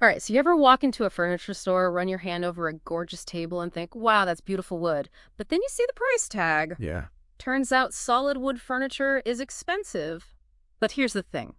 All right, so you ever walk into a furniture store, run your hand over a gorgeous table and think, wow, that's beautiful wood. But then you see the price tag. Yeah. Turns out solid wood furniture is expensive. But here's the thing.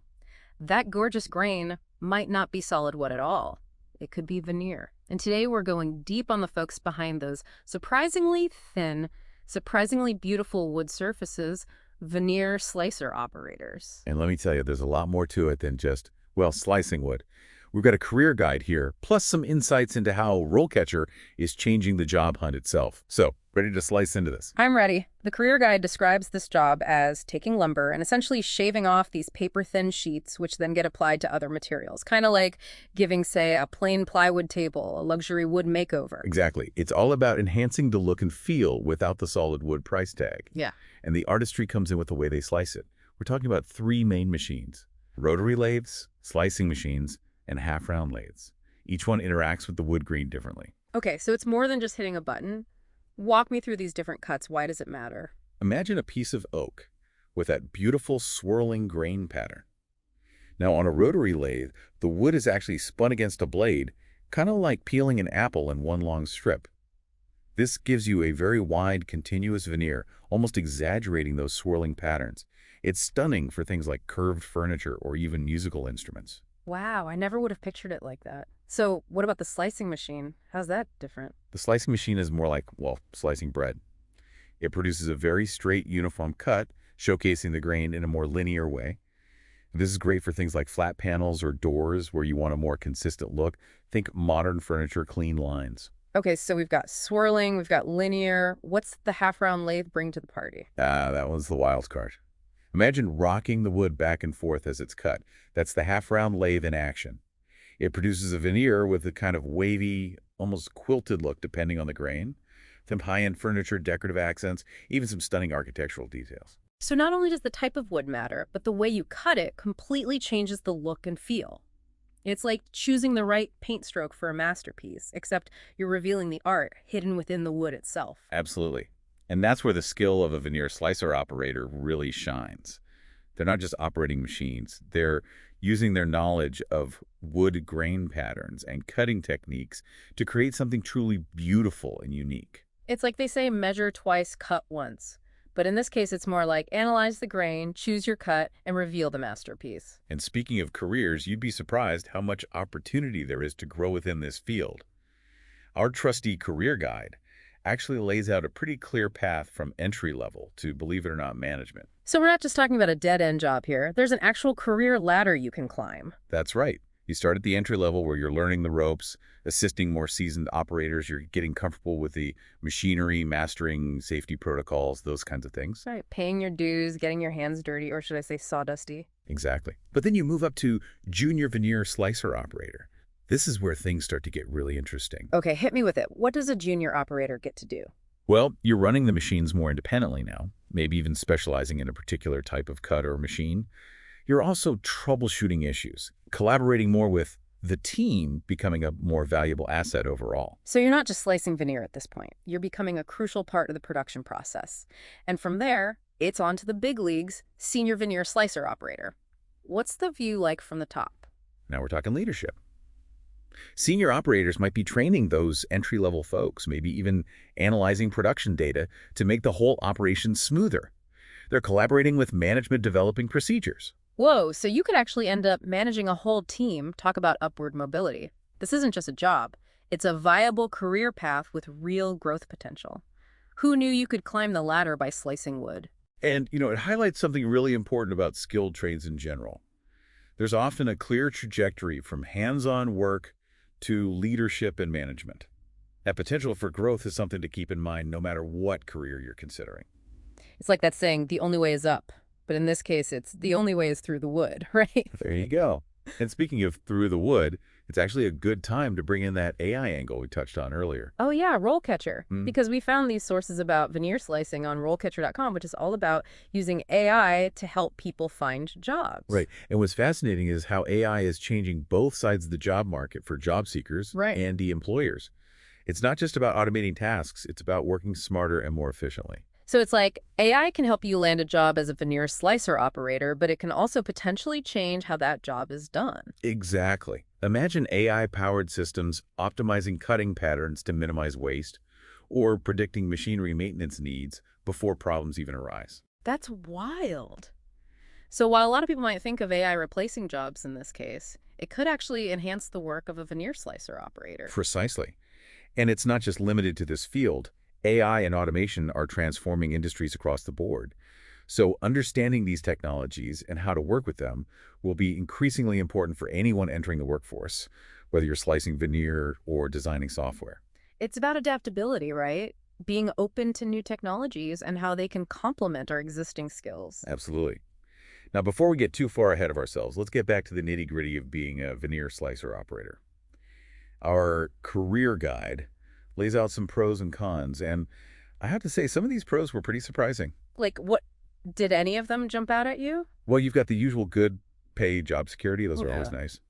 That gorgeous grain might not be solid wood at all. It could be veneer. And today we're going deep on the folks behind those surprisingly thin, surprisingly beautiful wood surfaces, veneer slicer operators. And let me tell you, there's a lot more to it than just, well, slicing wood. We've got a career guide here, plus some insights into how RoleCatcher is changing the job hunt itself. So, ready to slice into this? I'm ready. The career guide describes this job as taking lumber and essentially shaving off these paper-thin sheets, which then get applied to other materials. Kind of like giving, say, a plain plywood table a luxury wood makeover. Exactly. It's all about enhancing the look and feel without the solid wood price tag. Yeah. And the artistry comes in with the way they slice it. We're talking about three main machines: rotary lathes, slicing machines, and half-round lathes. Each one interacts with the wood grain differently. Okay, so it's more than just hitting a button. Walk me through these different cuts. Why does it matter? Imagine a piece of oak with that beautiful swirling grain pattern. Now, on a rotary lathe, the wood is actually spun against a blade, kind of like peeling an apple in one long strip. This gives you a very wide, continuous veneer, almost exaggerating those swirling patterns. It's stunning for things like curved furniture or even musical instruments. Wow, I never would have pictured it like that. So what about the slicing machine? How's that different? The slicing machine is more like, well, slicing bread. It produces a very straight, uniform cut, showcasing the grain in a more linear way. This is great for things like flat panels or doors where you want a more consistent look. Think modern furniture, clean lines. Okay, so we've got swirling, we've got linear. What's the half-round lathe bring to the party? That was the wild card. Imagine rocking the wood back and forth as it's cut. That's the half-round lathe in action. It produces a veneer with a kind of wavy, almost quilted look depending on the grain. Some high-end furniture, decorative accents, even some stunning architectural details. So not only does the type of wood matter, but the way you cut it completely changes the look and feel. It's like choosing the right paint stroke for a masterpiece, except you're revealing the art hidden within the wood itself. Absolutely. And that's where the skill of a veneer slicer operator really shines. They're not just operating machines. They're using their knowledge of wood grain patterns and cutting techniques to create something truly beautiful and unique. It's like they say measure twice, cut once. But in this case, it's more like analyze the grain, choose your cut, and reveal the masterpiece. And speaking of careers, you'd be surprised how much opportunity there is to grow within this field. Our trusty career guide actually lays out a pretty clear path from entry level to, believe it or not, management. So we're not just talking about a dead-end job here. There's an actual career ladder you can climb. That's right. You start at the entry level where you're learning the ropes, assisting more seasoned operators. You're getting comfortable with the machinery, mastering safety protocols, those kinds of things. Right, paying your dues, getting your hands dirty, or should I say sawdusty? Exactly. But then you move up to junior veneer slicer operator. This is where things start to get really interesting. Okay, hit me with it. What does a junior operator get to do? Well, you're running the machines more independently now, maybe even specializing in a particular type of cut or machine. You're also troubleshooting issues, collaborating more with the team, becoming a more valuable asset overall. So you're not just slicing veneer at this point. You're becoming a crucial part of the production process. And from there, it's on to the big leagues, senior veneer slicer operator. What's the view like from the top? Now we're talking leadership. Senior operators might be training those entry-level folks, maybe even analyzing production data to make the whole operation smoother. They're collaborating with management, developing procedures. Whoa, so you could actually end up managing a whole team. Talk about upward mobility. This isn't just a job. It's a viable career path with real growth potential. Who knew you could climb the ladder by slicing wood? And, it highlights something really important about skilled trades in general. There's often a clear trajectory from hands-on work to leadership and management. That potential for growth is something to keep in mind no matter what career you're considering. It's like that saying, the only way is up. But in this case, it's the only way is through the wood, right? There you go. And speaking of through the wood, it's actually a good time to bring in that AI angle we touched on earlier. Oh yeah, RoleCatcher. Because we found these sources about veneer slicing on RoleCatcher.com, which is all about using AI to help people find jobs. Right. And what's fascinating is how AI is changing both sides of the job market for job seekers and the employers. It's not just about automating tasks, it's about working smarter and more efficiently. So it's like AI can help you land a job as a veneer slicer operator, but it can also potentially change how that job is done. Exactly. Imagine AI-powered systems optimizing cutting patterns to minimize waste or predicting machinery maintenance needs before problems even arise. That's wild. So while a lot of people might think of AI replacing jobs in this case, it could actually enhance the work of a veneer slicer operator. Precisely. And it's not just limited to this field. AI and automation are transforming industries across the board. So understanding these technologies and how to work with them will be increasingly important for anyone entering the workforce, whether you're slicing veneer or designing software. It's about adaptability, right? Being open to new technologies and how they can complement our existing skills. Absolutely. Now, before we get too far ahead of ourselves, let's get back to the nitty-gritty of being a veneer slicer operator. Our career guide lays out some pros and cons, and I have to say some of these pros were pretty surprising. Like, what did any of them jump out at you? Well, you've got the usual good pay, job security. Those are always Yeah. nice.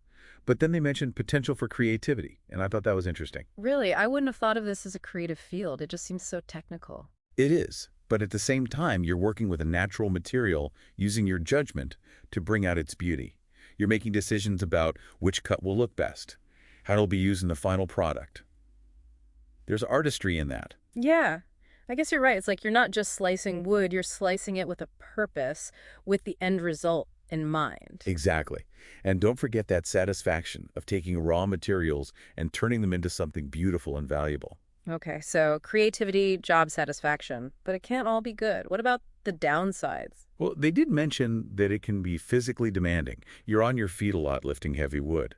But then they mentioned potential for creativity, and I thought that was interesting. Really, I wouldn't have thought of this as a creative field. It just seems so technical. It is, but at the same time, you're working with a natural material using your judgment to bring out its beauty. You're making decisions about which cut will look best, how it'll be used in the final product. There's artistry in that. Yeah, I guess you're right. It's like you're not just slicing wood, you're slicing it with a purpose, with the end result in mind. Exactly. And don't forget that satisfaction of taking raw materials and turning them into something beautiful and valuable. Okay, so creativity, job satisfaction, but it can't all be good. What about the downsides? Well, they did mention that it can be physically demanding. You're on your feet a lot lifting heavy wood.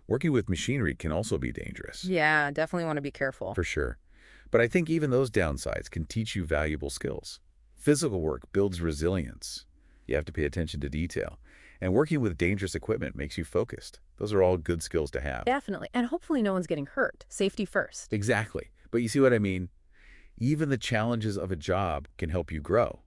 Working with machinery can also be dangerous, Yeah, definitely want to be careful. for sure. But I think even those downsides can teach you valuable skills. Physical work builds resilience. You have to pay attention to detail. And working with dangerous equipment makes you focused. Those are all good skills to have. Definitely. And hopefully no one's getting hurt. Safety first. Exactly. But you see what I mean? Even the challenges of a job can help you grow.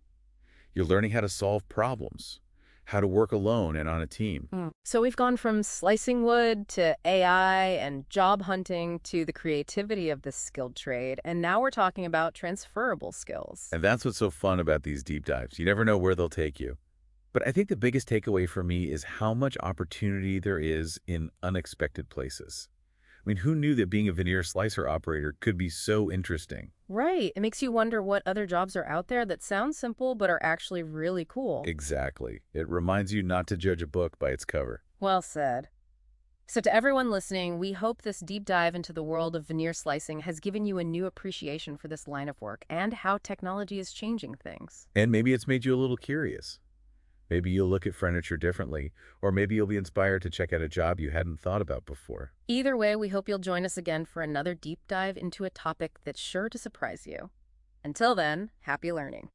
You're learning how to solve problems, how to work alone and on a team. So we've gone from slicing wood to AI and job hunting to the creativity of this skilled trade, and now we're talking about transferable skills. And that's what's so fun about these deep dives. You never know where they'll take you. But I think the biggest takeaway for me is how much opportunity there is in unexpected places. I mean, who knew that being a veneer slicer operator could be so interesting? Right. It makes you wonder what other jobs are out there that sound simple but are actually really cool. Exactly. It reminds you not to judge a book by its cover. Well said. So to everyone listening, we hope this deep dive into the world of veneer slicing has given you a new appreciation for this line of work and how technology is changing things. And maybe it's made you a little curious. Maybe you'll look at furniture differently, or maybe you'll be inspired to check out a job you hadn't thought about before. Either way, we hope you'll join us again for another deep dive into a topic that's sure to surprise you. Until then, happy learning.